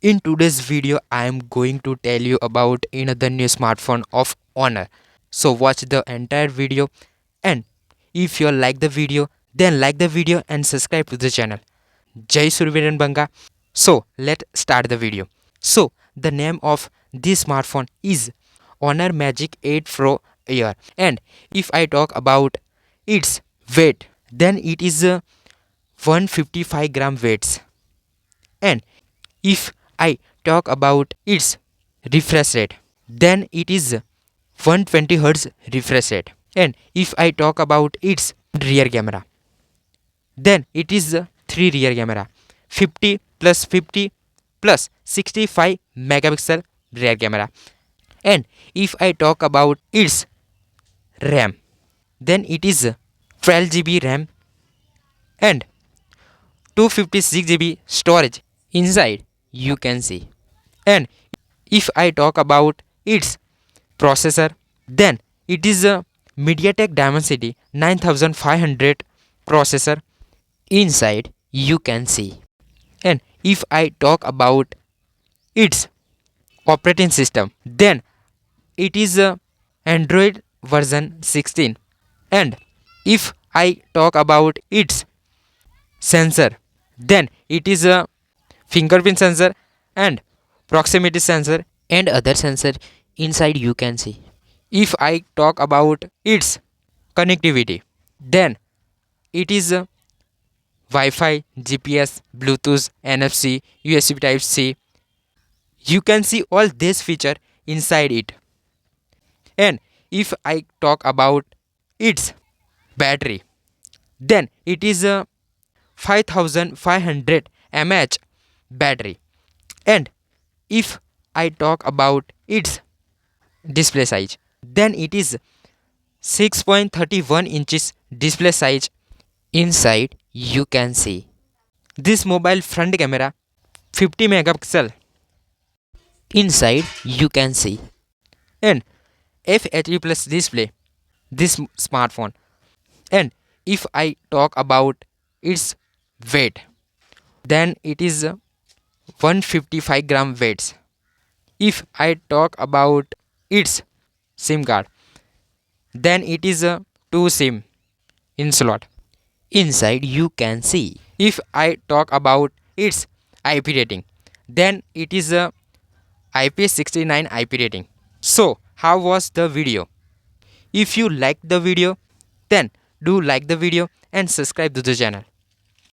In today's video, I am going to tell you about another new smartphone of Honor. So watch the entire video, and if you like the video, then like the video and subscribe to the channel. Jai Surviran Banga. So let's start the video. So the name of this smartphone is Honor Magic 8 Pro Air, and if I talk about its weight, then it is 155 gram weights. And if I talk about its refresh rate, then it is 120 Hz refresh rate. And if I talk about its rear camera, then it is 3 rear camera, 50 plus 50 plus 65 megapixel rear camera. And if I talk about its RAM, then it is 12 GB RAM and 256 GB storage inside, you can see. And if I talk about its processor, then it is a MediaTek Dimensity 9500 processor inside, you can see. And if I talk about its operating system, then it is a Android version 16. And if I talk about its sensor, then it is a fingerprint sensor and proximity sensor and other sensor inside, you can see. If I talk about its connectivity, then it is a Wi-Fi, GPS, Bluetooth, NFC, USB Type C. You can see all this feature inside it. And if I talk about its battery, then it is a 5500 mAh battery. And if I talk about its display size, then it is 6.31 inches display size inside, you can see. This mobile front camera 50 megapixel inside, you can see. And FHD plus display this smartphone. And if I talk about its weight, then it is 155 gram weights. If I talk about its SIM card, then it is a 2 SIM in slot inside, you can see. If I talk about its IP rating, then it is a IP69 IP rating. So how was the video? If you liked the video, then do like the video and subscribe to the channel.